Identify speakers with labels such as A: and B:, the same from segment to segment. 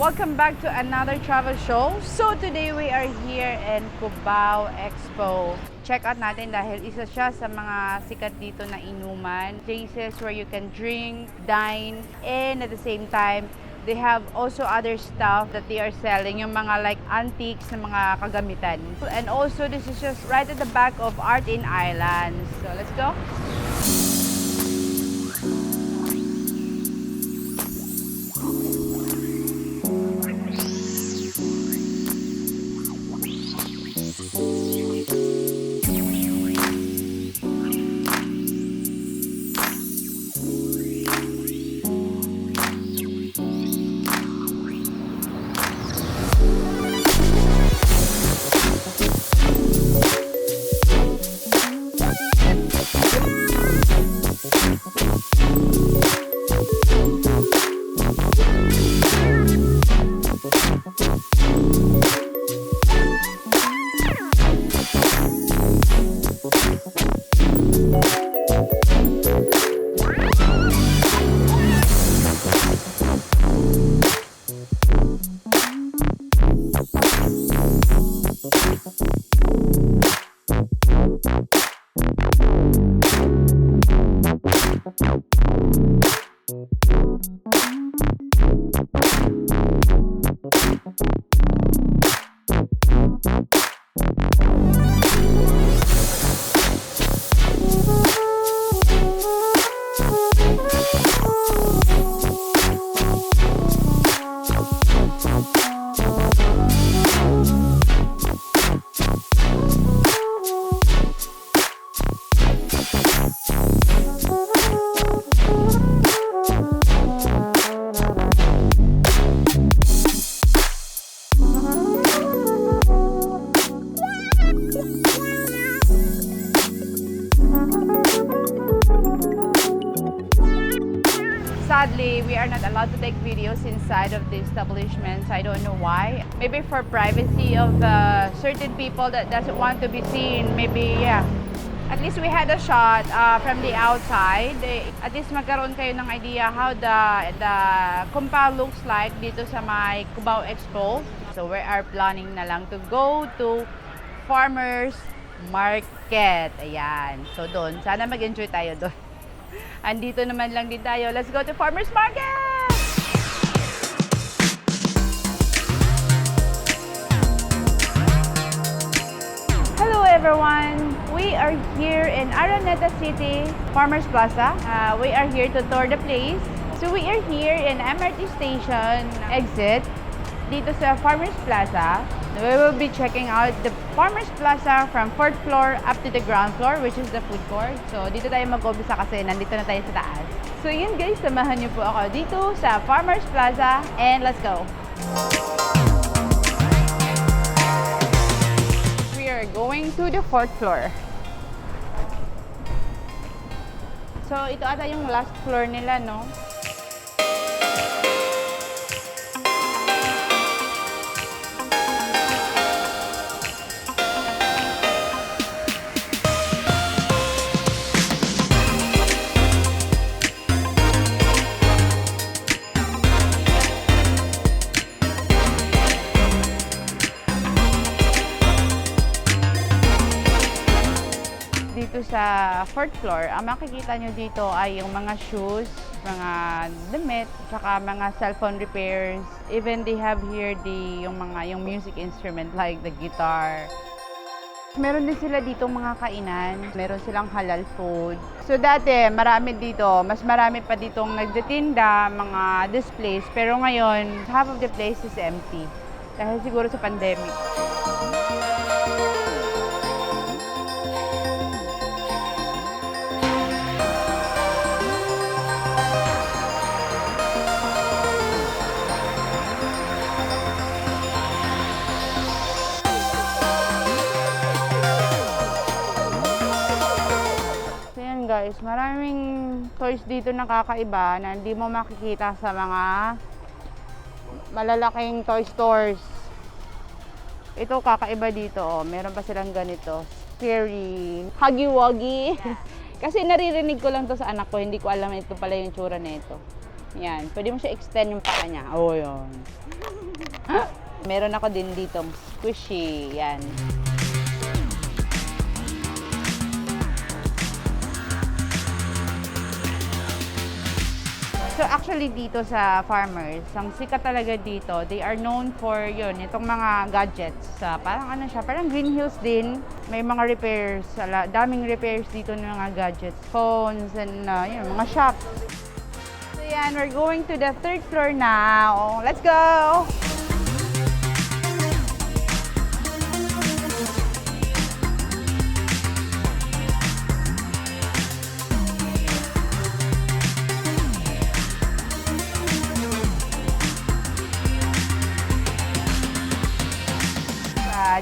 A: Welcome back to another travel show. So today we are here in Cubao Expo. Check out natin dahil isa siya sa mga sikat dito na inuman. Places where you can drink, dine, and at the same time, they have also other stuff that they are selling, yung mga like antiques na mga kagamitan. And also this is just right at the back of Art in Islands. So let's go. Sadly, we are not allowed to take videos inside of the establishments. I don't know why. Maybe for privacy of certain people that doesn't want to be seen. Maybe, yeah. At least we had a shot from the outside. At least magkaroon kayo ng idea how the compound looks like dito sa may Cubao Expo. So we are planning na lang to go to Farmers Market. Ayan. So doon, sana mag-enjoy tayo doon. Andito naman lang din tayo. Let's go to Farmers Market! Hello everyone! We are here in Araneta City, Farmers Plaza. We are here to tour the place. So we are here in MRT station exit dito sa Farmers Plaza. We will be checking out the Farmers Plaza from 4th floor up to the ground floor, which is the food court. So, dito tayo mag-umpisa kasi nandito na tayo sa taas. So, yun guys, samahan niyo po ako dito sa Farmers Plaza and let's go! We are going to the 4th floor. So, ito ata yung last floor nila, no? Dito sa 4th floor, ang makikita nyo dito ay yung mga shoes, mga damit, saka mga cellphone repairs. Even they have here yung music instrument like the guitar. Meron din sila dito mga kainan, meron silang halal food. So dati, marami dito, mas marami pa ditong nagtitinda, mga displays. Pero ngayon, half of the place is empty. Dahil siguro sa pandemic. Guys, maraming toys dito na kakaiba na hindi mo makikita sa mga malalaking toy stores. Ito kakaiba dito, oh. Meron pa silang ganito. Scary, huggy-wuggy. Kasi naririnig ko lang to sa anak ko, hindi ko alam ito pala yung tsura nito. Yan, pwede mo siya extend yung paa niya. Oh, yun. Meron ako din ditong squishy. Yan. So actually dito sa Farmers, ang sikat talaga dito, they are known for yun, itong mga gadgets. Parang ano siya, parang Green Hills din. May mga repairs, daming repairs dito ng mga gadgets, phones, and yun, mga shops. So yan, we're going to the 3rd floor now. Let's go!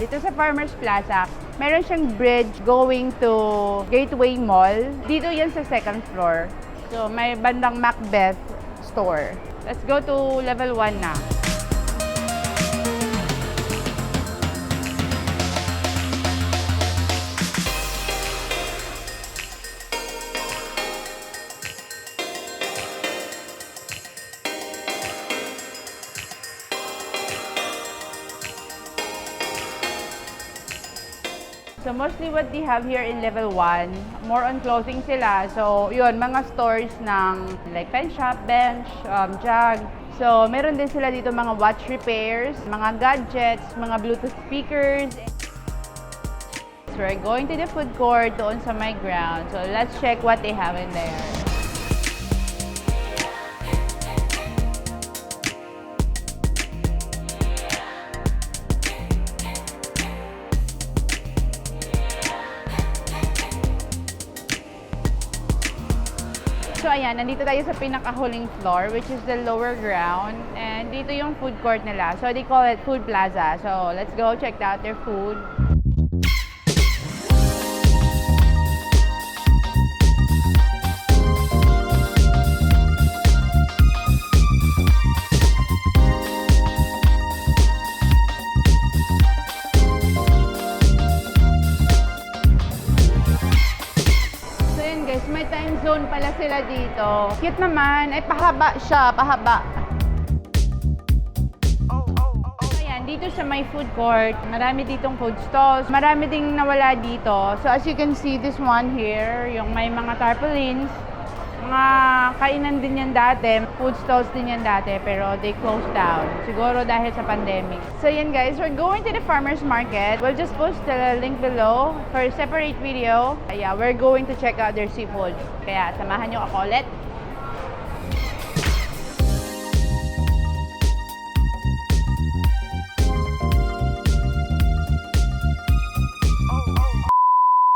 A: Dito sa Farmers Plaza, meron siyang bridge going to Gateway Mall. Dito yan sa 2nd floor. So, may bandang Macbeth store. Let's go to level 1 na. So mostly what they have here in level 1, more on clothing sila. So yun, mga stores ng like pen shop, bench, jug. So meron din sila dito mga watch repairs, mga gadgets, mga Bluetooth speakers. So we're going to the food court doon sa my ground. So let's check what they have in there. So ayan, nandito tayo sa pinakahuling floor, which is the lower ground. And dito yung food court nila. So they call it Food Plaza. So let's go check out their food. May time zone pala sila dito. Cute naman. Ay, pahaba siya. Pahaba. Ayan, dito sa may food court, marami ditong food stalls. Marami ding nawala dito. So, as you can see, this one here, yung may mga tarpaulins. Mga kainan din yan dati. Food stalls din yan dati, pero they closed down. Siguro dahil sa pandemic. So yan guys, we're going to the farmer's market. We'll just post the link below for a separate video. Yeah, we're going to check out their seafood. Kaya samahan nyo ako ulit.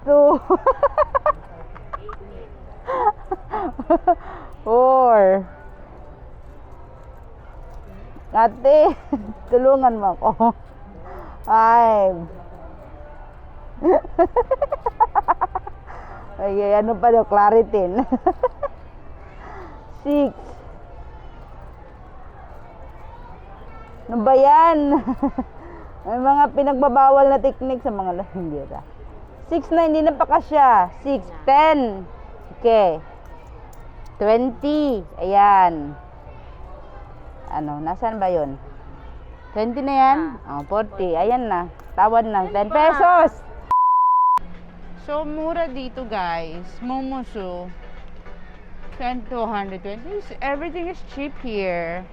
A: So, 4. Ate, tulungan mo ako. 5. Ay, ano pa daw, Claritin. 6. Ano ba yan? May mga pinagbabawal na technique sa mga lahinggera. 6 na, hindi na pa kasya. 6, 10. Okay. 20. Ayan. Ano, nasaan ba yun? 20 na yan? Oh, 40. Ayan na. Tawad na. 10 pesos! So, mura dito guys. Momosu. 10 to 120. Everything is cheap here.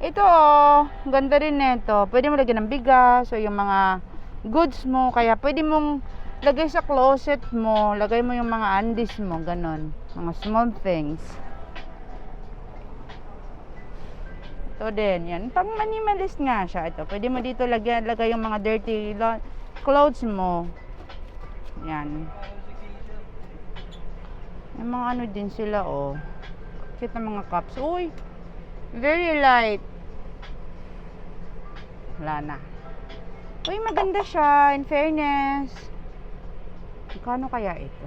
A: Ito oh. Ganda rin nito. Pwede mo lagyan ng bigas. So, yung mga goods mo. Kaya pwede mong lagay sa closet mo. Lagay mo yung mga undies mo. Ganon. Mga small things. Ito din. Yan. Pang minimalist nga siya. Ito. Pwede mo dito lagay yung mga dirty clothes mo. Yan. Yung mga ano din sila, oh. Cute na mga cups. Uy! Very light. Wala na. Uy, maganda siya. In fairness. Kano kaya ito?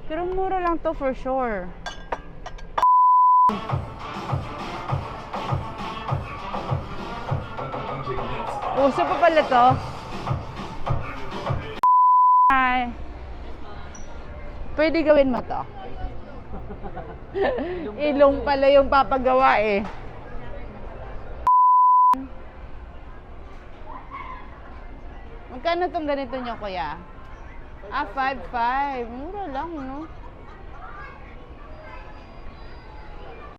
A: Pero mura lang to for sure. Uso pa pala to. Ay. Pwede gawin mo to. Ilong pala yung papagawa eh. Magkano tong ganito nyo, kuya? 5.5. Mura lang, no?